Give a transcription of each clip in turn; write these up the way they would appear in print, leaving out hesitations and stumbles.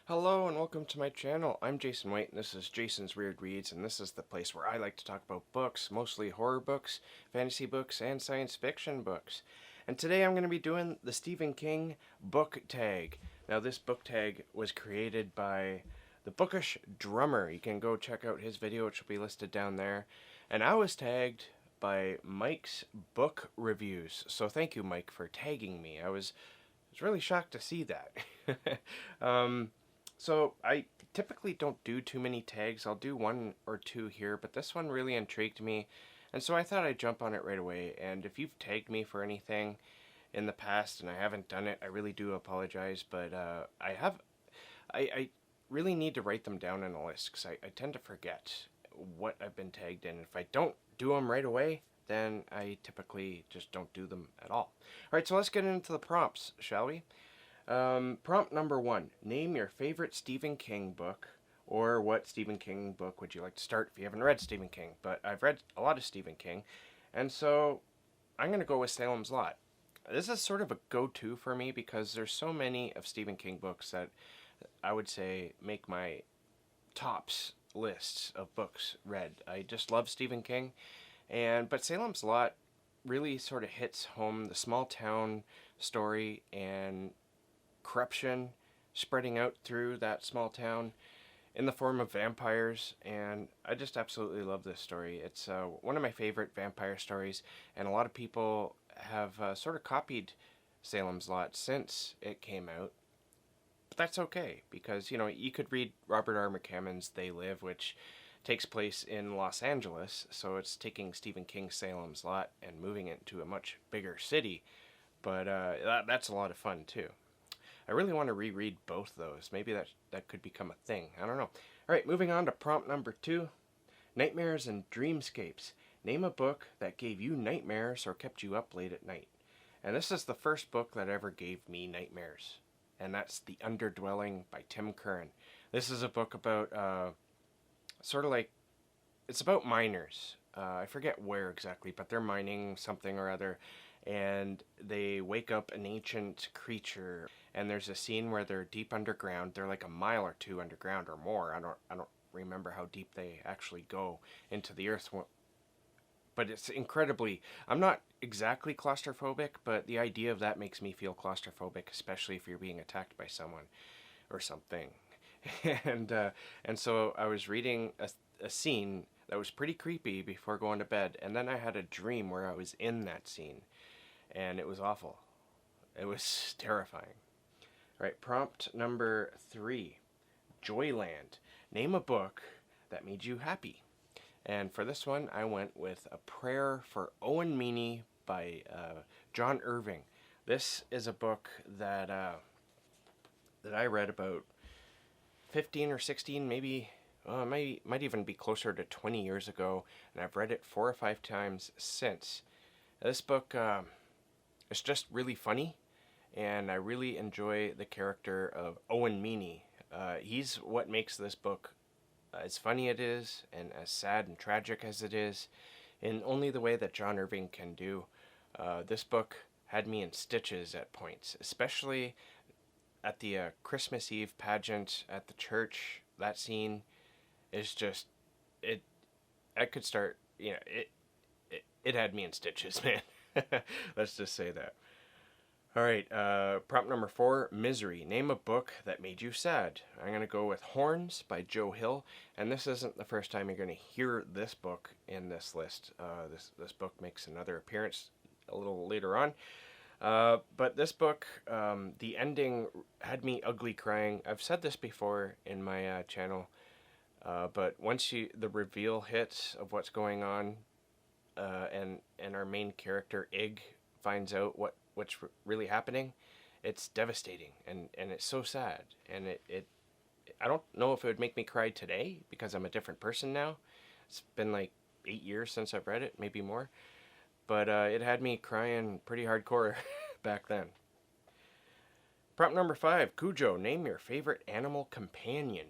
Hello and welcome to my channel. I'm Jason White and this is Jason's Weird Reads, and this is the place where I like to talk about books, mostly horror books, fantasy books, and science fiction books. And today I'm going to be doing the Stephen King book tag. Now this book tag was created by the Bookish Drummer. You can go check out his video, which will be listed down there. And I was tagged by Mike's Book Reviews. So thank you, Mike, for tagging me. I was really shocked to see that. So I typically don't do too many tags. I'll do one or two here, but this one really intrigued me, and so I thought I'd jump on it right away. And if you've tagged me for anything in the past and I haven't done it, I really do apologize, but I really need to write them down in a list because I tend to forget what I've been tagged in. If I don't do them right away, then I typically just don't do them at all. Alright, so let's get into the prompts, shall we? Prompt number 1. Name your favorite Stephen King book, or what Stephen King book would you like to start if you haven't read Stephen King. But I've read a lot of Stephen King, and so I'm going to go with Salem's Lot. This is sort of a go-to for me because there's so many of Stephen King books that I would say make my tops lists of books read. I just love Stephen King, but Salem's Lot really sort of hits home the small town story and corruption spreading out through that small town in the form of vampires, and I just absolutely love this story. It's one of my favorite vampire stories, and a lot of people have sort of copied Salem's Lot since it came out, but that's okay because you could read Robert R. McCammon's They Live, which takes place in Los Angeles, so it's taking Stephen King's Salem's Lot and moving it to a much bigger city, but that's a lot of fun too. I really want to reread both those. Maybe that could become a thing. I don't know. Alright, moving on to prompt number 2. Nightmares and Dreamscapes. Name a book that gave you nightmares or kept you up late at night. And this is the first book that ever gave me nightmares. And that's The Underdwelling by Tim Curran. This is a book about, sort of like, it's about miners. I forget where exactly, but they're mining something or other, and they wake up an ancient creature, and there's a scene where they're deep underground. They're like a mile or two underground or more. I don't remember how deep they actually go into the earth, but it's incredibly, I'm not exactly claustrophobic, but the idea of that makes me feel claustrophobic, especially if you're being attacked by someone or something. And so I was reading a scene that was pretty creepy before going to bed, and then I had a dream where I was in that scene, and it was awful. It was terrifying. Alright, prompt number 3. Joyland. Name a book that made you happy. And for this one, I went with A Prayer for Owen Meany by John Irving. This is a book that I read about 15 or 16, maybe, might even be closer to 20 years ago, and I've read it 4 or 5 times since. This book, it's just really funny, and I really enjoy the character of Owen Meany. He's what makes this book as funny it is, and as sad and tragic as it is, in only the way that John Irving can do. This book had me in stitches at points, especially at the Christmas Eve pageant at the church. That scene is just, I could start, it had me in stitches, man. Let's just say that. Alright, prompt number 4, Misery. Name a book that made you sad. I'm going to go with Horns by Joe Hill, and this isn't the first time you're going to hear this book in this list. This book makes another appearance a little later on. But this book, the ending had me ugly crying. I've said this before in my channel, but once the reveal hits of what's going on, and our main character, Ig, finds out what's really happening, it's devastating, and it's so sad, and I don't know if it would make me cry today, because I'm a different person now. It's been like 8 years since I've read it, maybe more, but it had me crying pretty hardcore back then. Prompt number 5, Cujo. Name your favorite animal companion.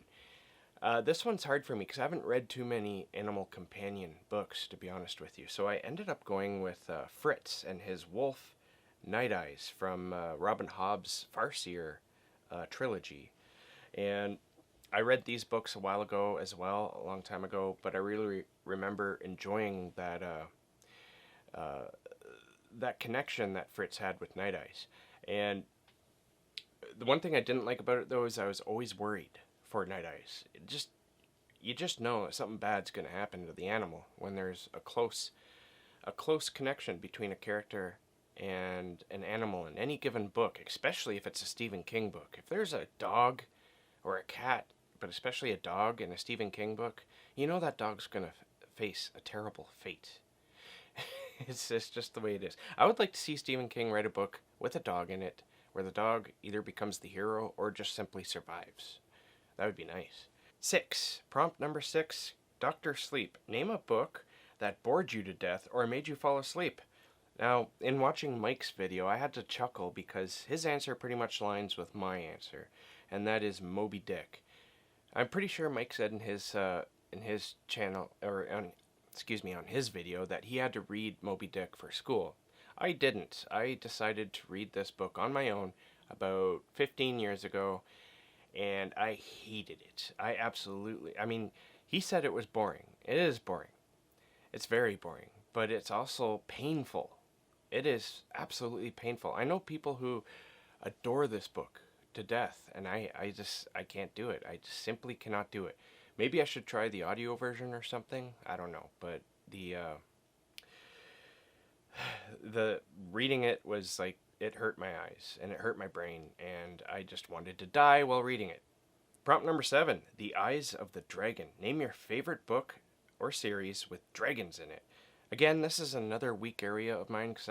This one's hard for me because I haven't read too many animal companion books, to be honest with you. So I ended up going with Fritz and his wolf, Night Eyes, from Robin Hobb's Farseer trilogy. And I read these books a while ago as well, a long time ago, but I really remember enjoying that connection that Fritz had with Night Eyes. And the one thing I didn't like about it though is I was always worried for Night Eyes. You just know that something bad's going to happen to the animal when there's a close connection between a character and an animal in any given book, especially if it's a Stephen King book. If there's a dog or a cat, but especially a dog in a Stephen King book, you know that dog's going to face a terrible fate. It's just the way it is. I would like to see Stephen King write a book with a dog in it where the dog either becomes the hero or just simply survives. That would be nice. 6. Prompt number 6. Dr. Sleep. Name a book that bored you to death or made you fall asleep. Now, in watching Mike's video, I had to chuckle because his answer pretty much lines with my answer, and that is Moby Dick. I'm pretty sure Mike said in his channel, or on his video, that he had to read Moby Dick for school. I didn't. I decided to read this book on my own about 15 years ago, and I hated it. I mean, he said it was boring. It is boring. It's very boring, but it's also painful. It is absolutely painful. I know people who adore this book to death, and I can't do it. I just simply cannot do it. Maybe I should try the audio version or something. I don't know, but the reading it was like, it hurt my eyes and it hurt my brain, and I just wanted to die while reading it. Prompt number 7, The Eyes of the Dragon. Name your favorite book or series with dragons in it. Again, this is another weak area of mine, because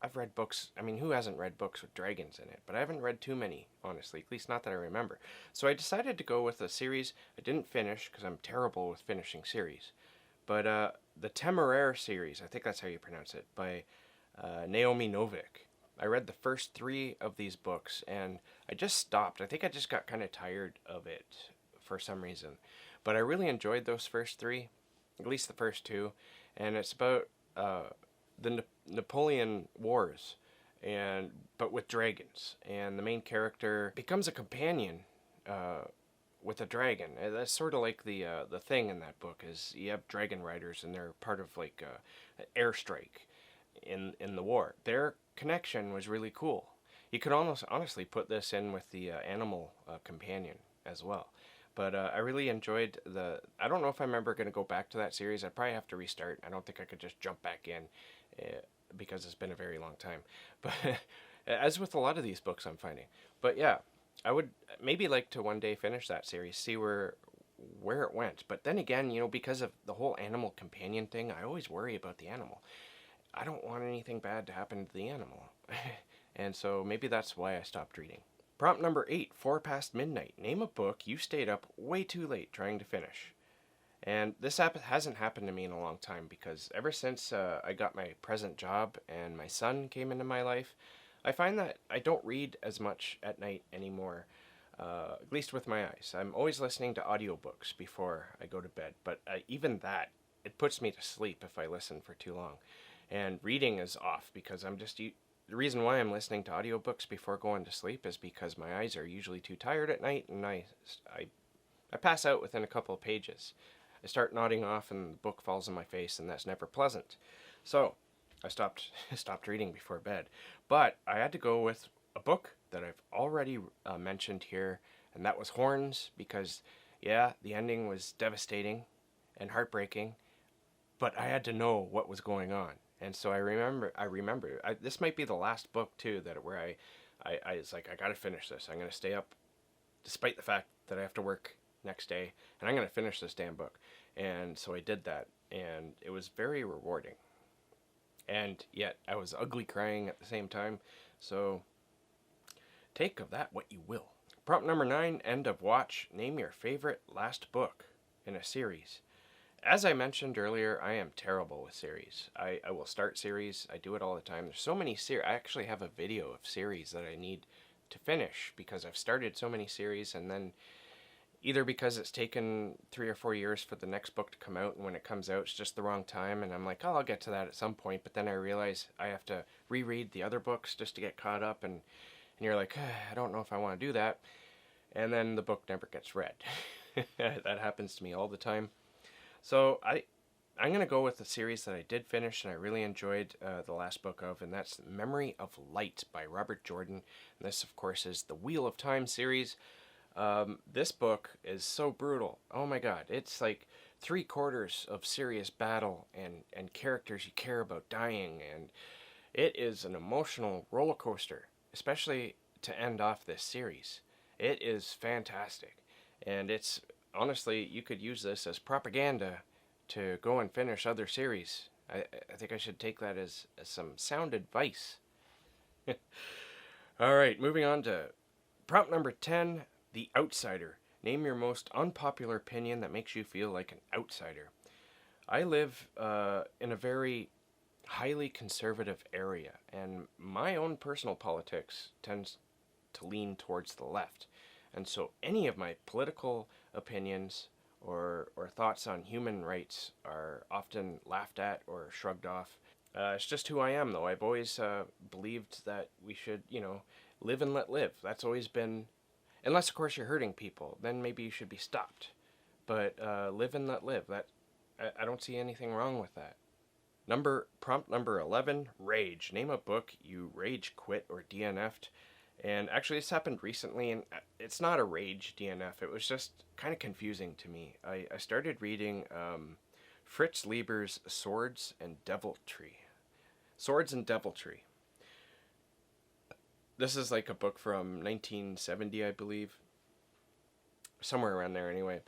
I've read books. I mean, who hasn't read books with dragons in it? But I haven't read too many, honestly, at least not that I remember. So I decided to go with a series I didn't finish, because I'm terrible with finishing series. But the Temeraire series, I think that's how you pronounce it, by Naomi Novik. I read the first 3 of these books, and I just stopped. I think I just got kind of tired of it for some reason. But I really enjoyed those first 3, at least the first 2. And it's about the Napoleon Wars, but with dragons. And the main character becomes a companion with a dragon. And that's sort of like the thing in that book is you have dragon riders, and they're part of like an airstrike in the war. Their connection was really cool. You could almost honestly put this in with the animal companion as well. But I really enjoyed I don't know if I'm ever going to go back to that series. I'd probably have to restart. I don't think I could just jump back in because it's been a very long time. But as with a lot of these books I'm finding. But yeah, I would maybe like to one day finish that series, see where it went. But then again, because of the whole animal companion thing, I always worry about the animal. I don't want anything bad to happen to the animal. And so maybe that's why I stopped reading. Prompt number 8, 4 past midnight. Name a book you stayed up way too late trying to finish. And this hasn't happened to me in a long time, because ever since I got my present job and my son came into my life, I find that I don't read as much at night anymore, at least with my eyes. I'm always listening to audiobooks before I go to bed, but even that, it puts me to sleep if I listen for too long. And reading is off, because the reason why I'm listening to audiobooks before going to sleep is because my eyes are usually too tired at night, and I pass out within a couple of pages. I start nodding off and the book falls on my face, and that's never pleasant. So I stopped reading before bed. But I had to go with a book that I've already mentioned here, and that was Horns, because yeah, the ending was devastating and heartbreaking, but I had to know what was going on. And so I remember, this might be the last book too, where I was like, I gotta finish this. I'm gonna stay up despite the fact that I have to work next day, and I'm gonna finish this damn book. And so I did that, and it was very rewarding. And yet I was ugly crying at the same time. So take of that what you will. Prompt number 9, end of watch. Name your favorite last book in a series. As I mentioned earlier, I am terrible with series. I will start series. I do it all the time. There's so many series. I actually have a video of series that I need to finish, because I've started so many series, and then either because it's taken 3 or 4 years for the next book to come out, and when it comes out it's just the wrong time, and I'm like, oh, I'll get to that at some point, but then I realize I have to reread the other books just to get caught up, and you're like, I don't know if I want to do that. and then the book never gets read. That happens to me all the time. So I'm going to go with the series that I did finish and I really enjoyed the last book of, and that's Memory of Light by Robert Jordan. And this, of course, is the Wheel of Time series. This book is so brutal. Oh my god, it's like 3/4 of serious battle and characters you care about dying, and it is an emotional roller coaster, especially to end off this series. It is fantastic, and it's honestly, you could use this as propaganda to go and finish other series. I think I should take that as some sound advice. Alright, moving on to prompt number 10, The Outsider. Name your most unpopular opinion that makes you feel like an outsider. I live in a very highly conservative area, and my own personal politics tends to lean towards the left. And so any of my political opinions or thoughts on human rights are often laughed at or shrugged off. It's just who I am, though. I've always believed that we should, live and let live. That's always been, unless of course you're hurting people, then maybe you should be stopped. But live and let live. That I don't see anything wrong with that. Prompt number 11, Rage. Name a book you rage quit or DNF'd. And actually this happened recently, and it's not a rage DNF. It was just kind of confusing to me. I started reading Fritz Leiber's Swords and Deviltry. Swords and Deviltry. This is like a book from 1970, I believe. Somewhere around there anyway.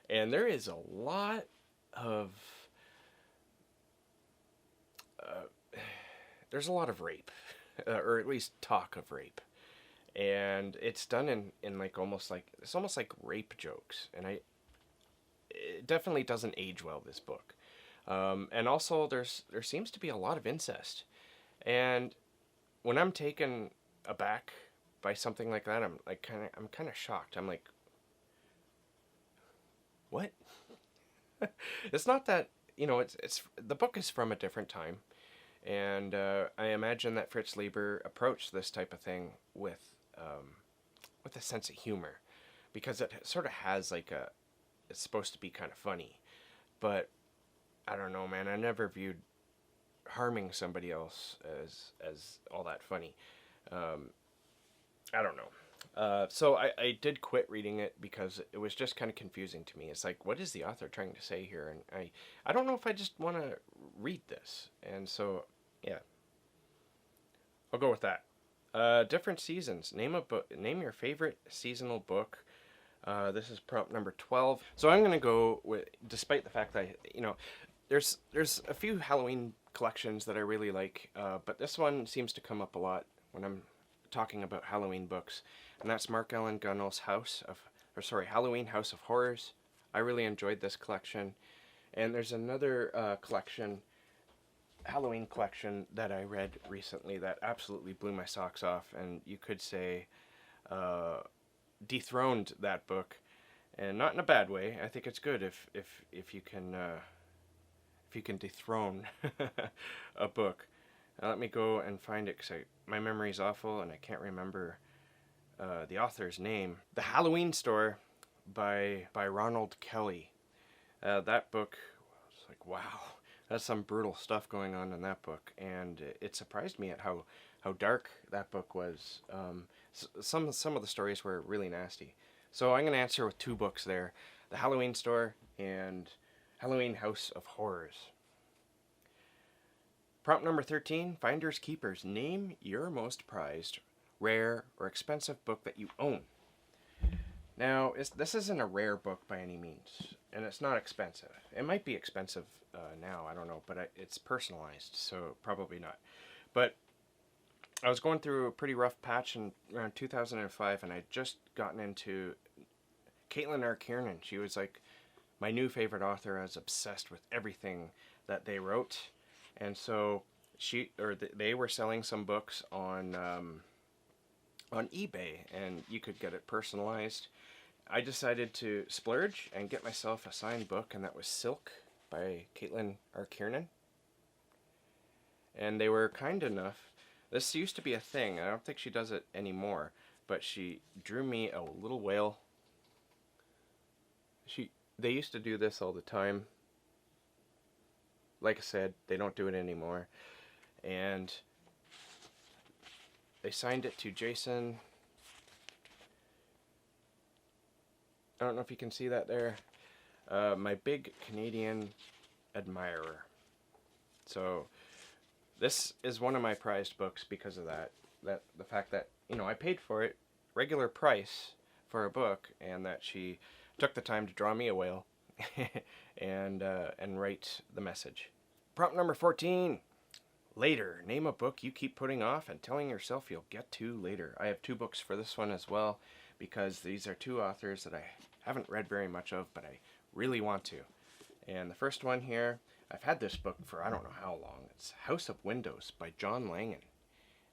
And there is a lot of there's a lot of rape, or at least talk of rape, and it's done in like almost like rape jokes, and it definitely doesn't age well, this book, and also there seems to be a lot of incest, and when I'm taken aback by something like that, I'm kind of shocked. I'm like, what? It's not that, it's the book is from a different time. And I imagine that Fritz Leiber approached this type of thing with a sense of humor, because it sort of has it's supposed to be kind of funny, but I don't know, man. I never viewed harming somebody else as all that funny. I don't know. So I did quit reading it because it was just kind of confusing to me. It's like, what is the author trying to say here? And I don't know if I just want to read this. And so, yeah, I'll go with that. Different seasons. Name your favorite seasonal book. This is prompt number 12. So I'm going to go with, despite the fact that, there's a few Halloween collections that I really like, but this one seems to come up a lot when I'm talking about Halloween books, and that's Mark Allen Gunnell's Halloween House of Horrors. I really enjoyed this collection, and there's another Halloween collection that I read recently that absolutely blew my socks off, and you could say dethroned that book, and not in a bad way. I think it's good if you can dethrone a book. Now let me go and find it, because my memory's awful and I can't remember the author's name. The Halloween Store by Ronald Kelly. That book was like, wow, that's some brutal stuff going on in that book, and it surprised me at how dark that book was. Some of the stories were really nasty. So I'm going to answer with two books there: The Halloween Store and Halloween House of Horrors. Prompt number 13, Finders Keepers. Name your most prized, rare, or expensive book that you own. Now, this isn't a rare book by any means, and it's not expensive. It might be expensive now, I don't know, but it's personalized, so probably not. But I was going through a pretty rough patch in around 2005, and I'd just gotten into Caitlin R. Kiernan. She was like my new favorite author. I was obsessed with everything that they wrote. And so they were selling some books on eBay, and you could get it personalized. I decided to splurge and get myself a signed book, and that was Silk by Caitlin R. Kiernan. And they were kind enough. This used to be a thing. I don't think she does it anymore, but she drew me a little whale They used to do this all the time. Like I said, they don't do it anymore. And they signed it to Jason. I don't know if you can see that there. My big Canadian admirer. So this is one of my prized books because of that. The fact that, you know, I paid for it regular price for a book, and that she took the time to draw me a whale and write the message. Prompt number 14. Later. Name a book you keep putting off and telling yourself you'll get to later. I have 2 books for this one as well, because these are 2 authors that I haven't read very much of, but I really want to. And the first one here, I've had this book for I don't know how long. It's House of Windows by John Langan.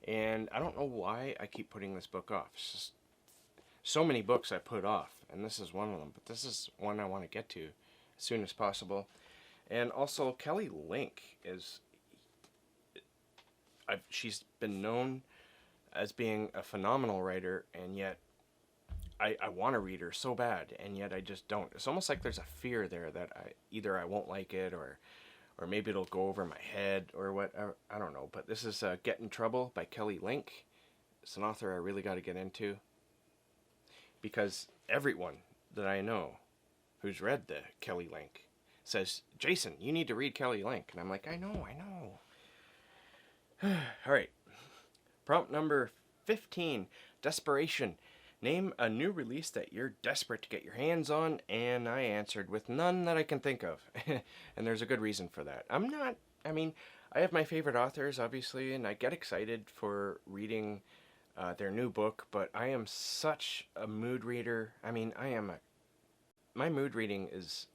And I don't know why I keep putting this book off. It's just so many books I put off, and this is one of them. But this is one I want to get to as soon as possible. And also, Kelly Link is... she's been known as being a phenomenal writer, and yet I want to read her so bad, and yet I just don't. It's almost like there's a fear there that either I won't like it, or maybe it'll go over my head, or what. I don't know. But this is Get in Trouble by Kelly Link. It's an author I really got to get into, because everyone that I know who's read the Kelly Link says, Jason, you need to read Kelly Link. And I'm like, I know. All right. Prompt number 15. Desperation. Name a new release that you're desperate to get your hands on, and I answered with none that I can think of. And there's a good reason for that. I have my favorite authors, obviously, and I get excited for reading their new book, but I am such a mood reader. My mood reading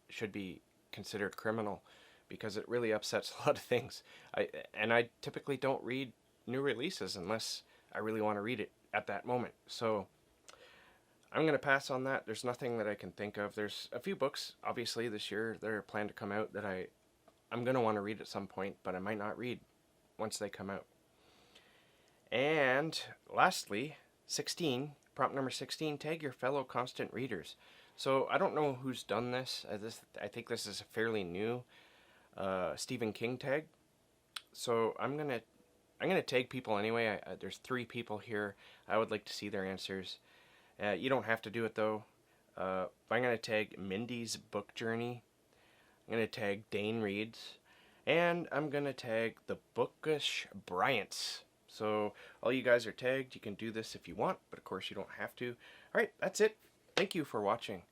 should be considered criminal, because it really upsets a lot of things. I typically don't read new releases unless I really want to read it at that moment. So I'm going to pass on that. There's nothing that I can think of. There's a few books, obviously, this year that are planned to come out that I'm going to want to read at some point, but I might not read once they come out. And lastly, 16, prompt number 16, tag your fellow constant readers. So I don't know who's done this. I think this is a fairly new Stephen King tag. So I'm gonna tag people anyway. There's 3 people here. I would like to see their answers. You don't have to do it though. But I'm gonna tag Mindy's Book Journey. I'm gonna tag Dane Reads, and I'm gonna tag the Bookish Bryants. So all you guys are tagged. You can do this if you want, but of course you don't have to. All right, that's it. Thank you for watching.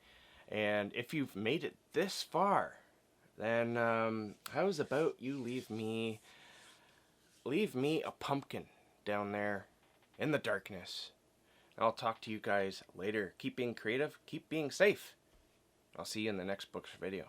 And if you've made it this far, then how's about you leave me a pumpkin down there in the darkness. I'll talk to you guys later. Keep being creative, keep being safe. I'll see you in the next books video.